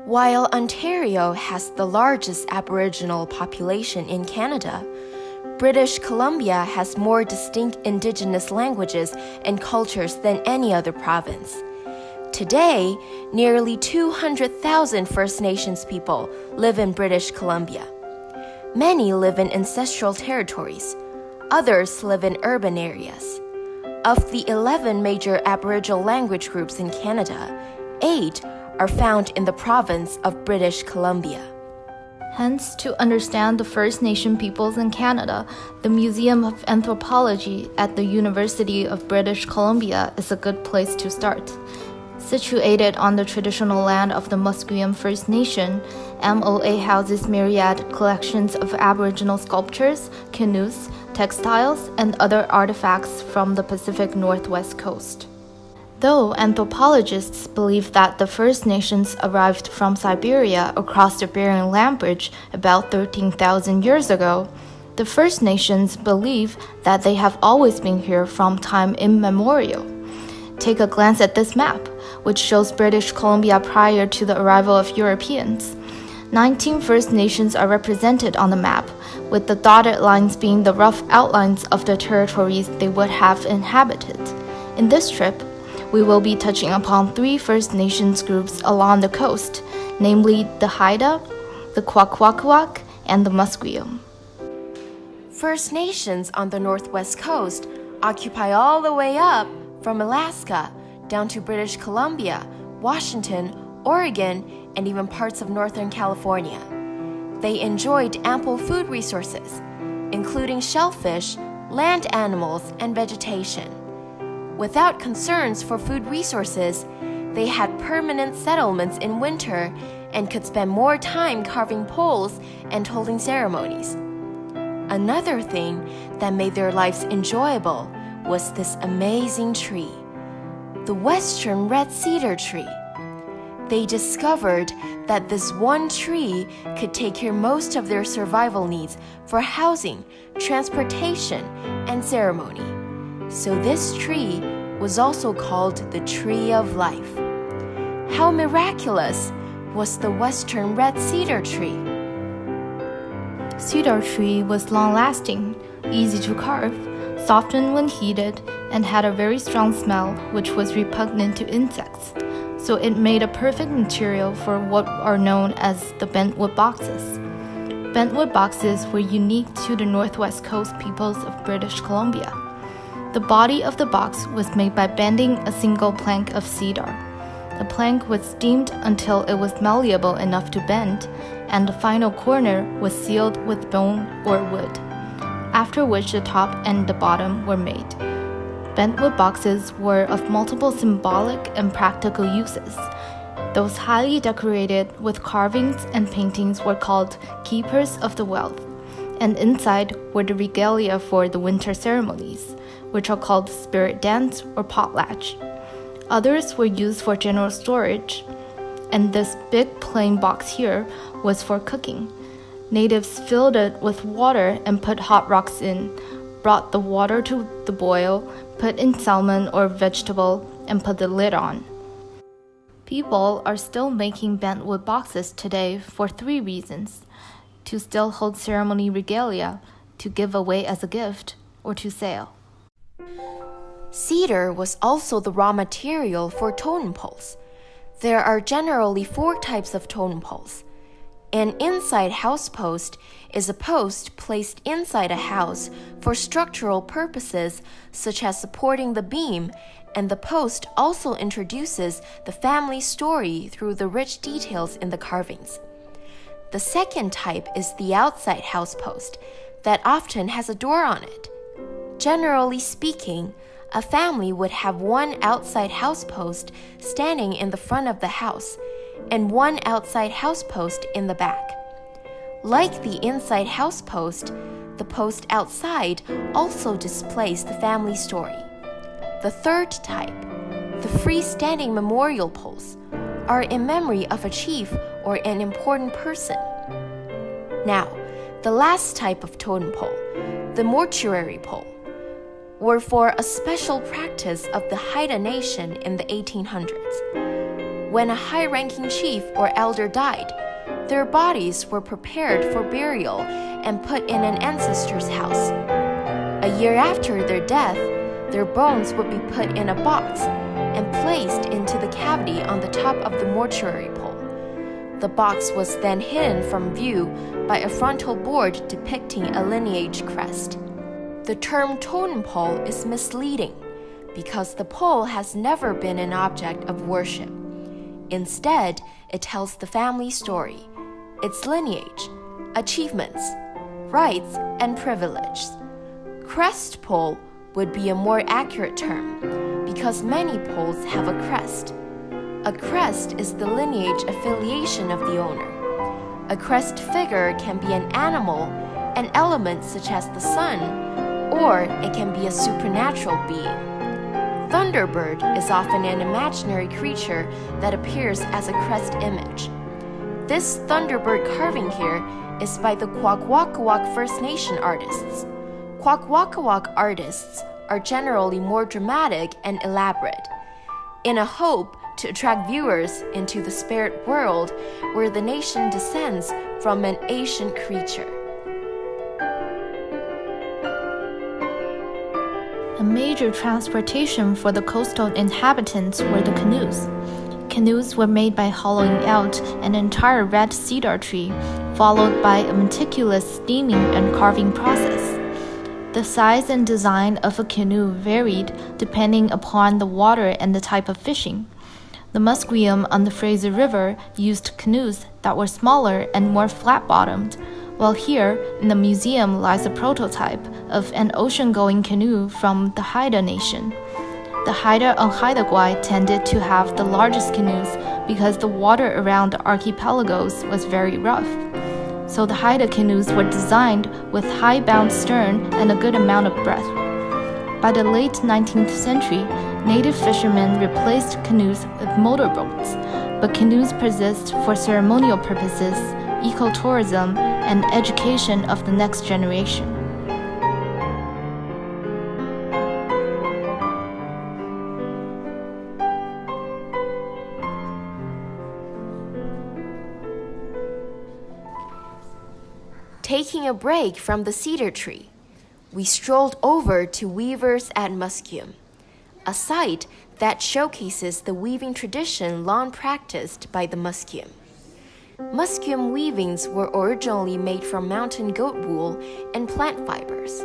While Ontario has the largest Aboriginal population in Canada, British Columbia has more distinct Indigenous languages and cultures than any other province. Today, nearly 200,000 First Nations people live in British Columbia. Many live in ancestral territories. Others live in urban areas. Of the 11 major Aboriginal language groups in Canada, 8 are found in the province of British Columbia. Hence, to understand the First Nation peoples in Canada, the Museum of Anthropology at the University of British Columbia is a good place to start. Situated on the traditional land of the Musqueam First Nation, MOA houses myriad collections of Aboriginal sculptures, canoes, textiles, and other artifacts from the Pacific Northwest coast. Though anthropologists believe that the First Nations arrived from Siberia across the Bering Land Bridge about 13,000 years ago, the First Nations believe that they have always been here from time immemorial. Take a glance at this map, which shows British Columbia prior to the arrival of Europeans. 19 First Nations are represented on the map, with the dotted lines being the rough outlines of the territories they would have inhabited. In this trip, we will be touching upon 3 First Nations groups along the coast, namely the Haida, the Kwakwaka'wakw, and the Musqueam. First Nations on the northwest coast occupy all the way up from Alaska down to British Columbia, Washington, Oregon, and even parts of Northern California. They enjoyed ample food resources, including shellfish, land animals, and vegetation. Without concerns for food resources, they had permanent settlements in winter and could spend more time carving poles and holding ceremonies. Another thing that made their lives enjoyable was this amazing tree, the western red cedar tree. They discovered that this one tree could take care of most of their survival needs for housing, transportation, and ceremony. So this tree was also called the Tree of Life. How miraculous was the western red cedar tree? Cedar tree was long-lasting, easy to carve, softened when heated, and had a very strong smell which was repugnant to insects. So it made a perfect material for what are known as the bentwood boxes. Bentwood boxes were unique to the Northwest Coast peoples of British Columbia. The body of the box was made by bending a single plank of cedar. The plank was steamed until it was malleable enough to bend, and the final corner was sealed with bone or wood, after which the top and the bottom were made. Bentwood boxes were of multiple symbolic and practical uses. Those highly decorated with carvings and paintings were called keepers of the wealth, and inside were the regalia for the winter ceremonies, which are called spirit dance or potlatch. Others were used for general storage, and this big plain box here was for cooking. Natives filled it with water and put hot rocks in, brought the water to the boil, put in salmon or vegetable, and put the lid on. People are still making bentwood boxes today for 3 reasons: to still hold ceremony regalia, to give away as a gift, or to sell. Cedar was also the raw material for totem poles. There are generally 4 types of totem poles. An inside house post is a post placed inside a house for structural purposes such as supporting the beam, and the post also introduces the family story through the rich details in the carvings. The second type is the outside house post that often has a door on it. Generally speaking, a family would have one outside house post standing in the front of the house and one outside house post in the back. Like the inside house post, the post outside also displays the family story. The third type, the freestanding memorial poles, are in memory of a chief or an important person. Now, the last type of totem pole, the mortuary pole, were for a special practice of the Haida Nation in the 1800s. when a high-ranking chief or elder died, their bodies were prepared for burial and put in an ancestor's house. A year after their death, their bones would be put in a box and placed into the cavity on the top of the mortuary pole. The box was then hidden from view by a frontal board depicting a lineage crest. The term totem pole is misleading because the pole has never been an object of worship. Instead, it tells the family story, its lineage, achievements, rights, and privileges. Crest pole would be a more accurate term because many poles have a crest. A crest is the lineage affiliation of the owner. A crest figure can be an animal, an element such as the sun, or it can be a supernatural being. Thunderbird is often an imaginary creature that appears as a crest image. This Thunderbird carving here is by the Kwakwaka'wakw First Nation artists. Kwakwaka'wakw artists are generally more dramatic and elaborate, in a hope to attract viewers into the spirit world where the nation descends from an ancient creature. A major transportation for the coastal inhabitants were the canoes. Canoes were made by hollowing out an entire red cedar tree, followed by a meticulous steaming and carving process. The size and design of a canoe varied depending upon the water and the type of fishing. The Musqueam on the Fraser River used canoes that were smaller and more flat-bottomed, while here in the museum lies a prototype of an ocean-going canoe from the Haida Nation. The Haida on Haida Gwaii tended to have the largest canoes because the water around the archipelagos was very rough. So the Haida canoes were designed with high-bound stern and a good amount of breadth. By the late 19th century, native fishermen replaced canoes with motorboats, but canoes persist for ceremonial purposes, ecotourism, and education of the next generation. Taking a break from the cedar tree, we strolled over to Weavers at Musqueam, a site that showcases the weaving tradition long practiced by the Musqueam. Musqueam weavings were originally made from mountain goat wool and plant fibers.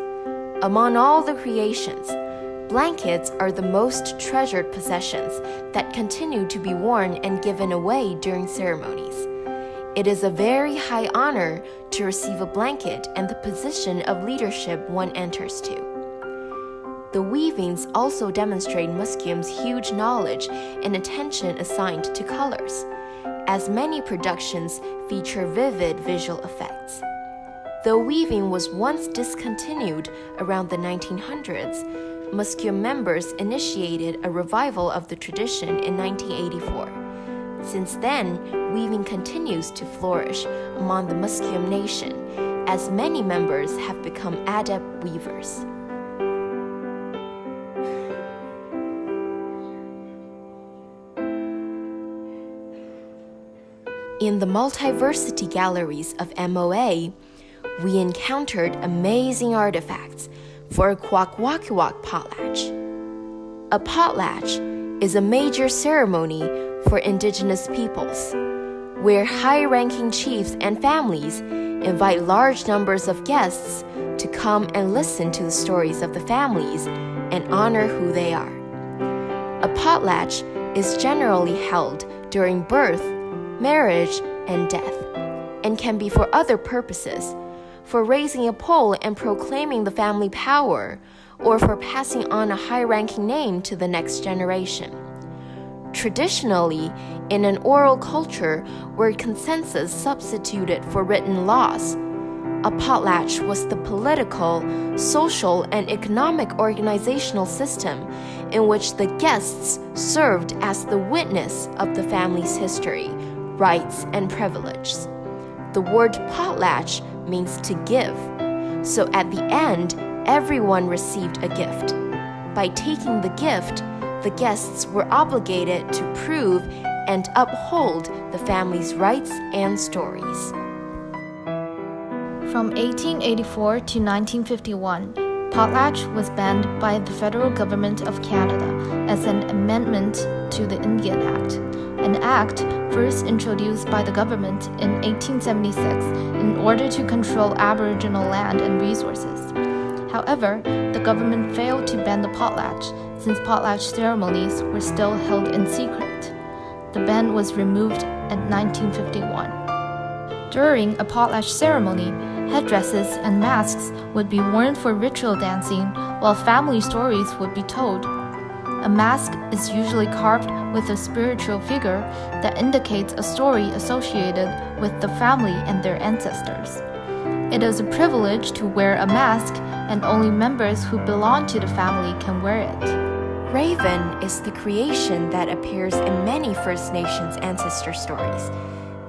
Among all the creations, blankets are the most treasured possessions that continue to be worn and given away during ceremonies. It is a very high honor to receive a blanket and the position of leadership one enters to. The weavings also demonstrate Musqueam's huge knowledge and attention assigned to colors, as many productions feature vivid visual effects. Though weaving was once discontinued around the 1900s, Musqueam members initiated a revival of the tradition in 1984. Since then, weaving continues to flourish among the Musqueam Nation, as many members have become adept weavers. In the multiversity galleries of MOA, we encountered amazing artifacts for a Kwakwaka'wakw potlatch. A potlatch is a major ceremony for Indigenous peoples, where high-ranking chiefs and families invite large numbers of guests to come and listen to the stories of the families and honor who they are. A potlatch is generally held during birth, marriage, and death, and can be for other purposes, for raising a pole and proclaiming the family power, or for passing on a high-ranking name to the next generation. Traditionally, in an oral culture where consensus substituted for written laws, a potlatch was the political, social, and economic organizational system in which the guests served as the witness of the family's history, rights, and privileges. The word potlatch means to give, so at the end, everyone received a gift. By taking the gift, the guests were obligated to prove and uphold the family's rights and stories. From 1884 to 1951, potlatch was banned by the federal government of Canada as an amendment to the Indian Act, an act first introduced by the government in 1876 in order to control Aboriginal land and resources. However, the government failed to ban the potlatch since potlatch ceremonies were still held in secret. The ban was removed in 1951. During a potlatch ceremony, headdresses and masks would be worn for ritual dancing, while family stories would be told. A mask is usually carved with a spiritual figure that indicates a story associated with the family and their ancestors. It is a privilege to wear a mask, and only members who belong to the family can wear it. Raven is the creation that appears in many First Nations ancestor stories.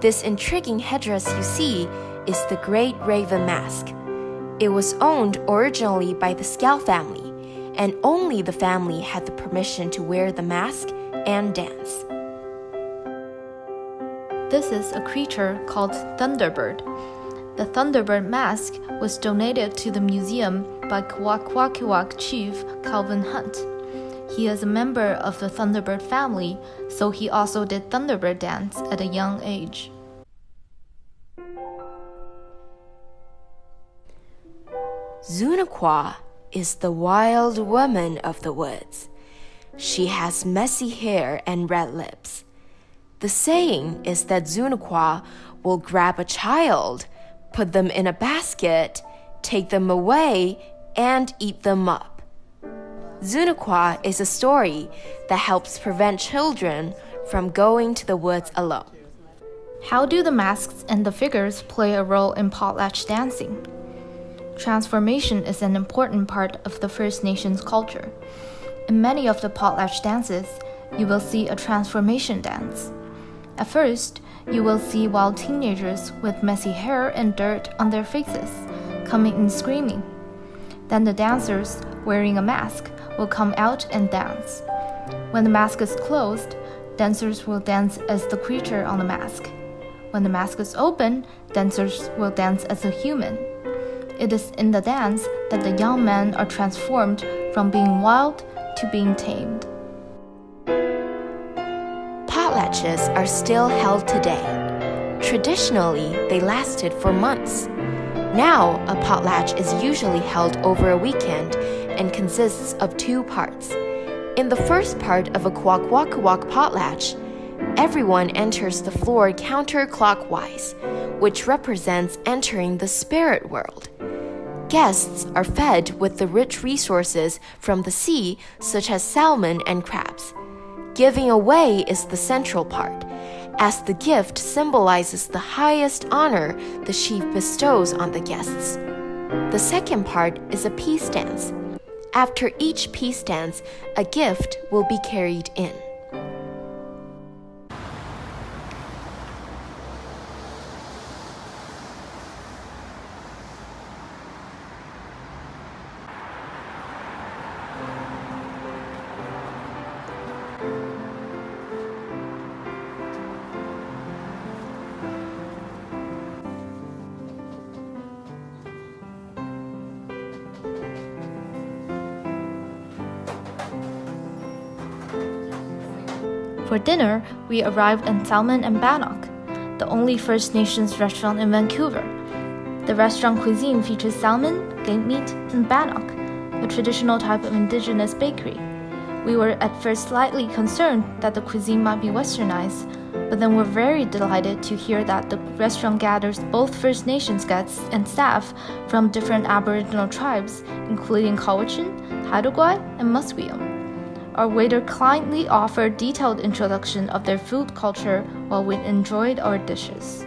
This intriguing headdress you see is the Great Raven Mask. It was owned originally by the Scow family, and only the family had the permission to wear the mask and dance. This is a creature called Thunderbird. The Thunderbird mask was donated to the museum by Kwakwakiwak chief Calvin Hunt. He is a member of the Thunderbird family, so he also did Thunderbird dance at a young age. Zunaqua is the wild woman of the woods. She has messy hair and red lips. The saying is that Zunaqua will grab a child, put them in a basket, take them away, and eat them up. Zunaqua is a story that helps prevent children from going to the woods alone. How do the masks and the figures play a role in potlatch dancing? Transformation is an important part of the First Nations culture. In many of the potlatch dances, you will see a transformation dance. At first, you will see wild teenagers with messy hair and dirt on their faces, coming in screaming. Then the dancers, wearing a mask, will come out and dance. When the mask is closed, dancers will dance as the creature on the mask. When the mask is open, dancers will dance as a human. It is in the dance that the young men are transformed from being wild to being tamed. Potlatches are still held today. Traditionally, they lasted for months. Now, a potlatch is usually held over a weekend and consists of two parts. In the first part of a Kwakwaka'wakw potlatch, everyone enters the floor counterclockwise, which represents entering the spirit world. Guests are fed with the rich resources from the sea, such as salmon and crabs. Giving away is the central part, as the gift symbolizes the highest honor the chief bestows on the guests. The second part is a peace dance. After each peace dance, a gift will be carried in. For dinner, we arrived in Salmon and Bannock, the only First Nations restaurant in Vancouver. The restaurant cuisine features salmon, game meat, and bannock, a traditional type of Indigenous bakery. We were at first slightly concerned that the cuisine might be westernized, but then were very delighted to hear that the restaurant gathers both First Nations guests and staff from different Aboriginal tribes, including Cowichan, Haudenosaunee, and Musqueam. Our waiter kindly offered detailed introduction of their food culture while we enjoyed our dishes.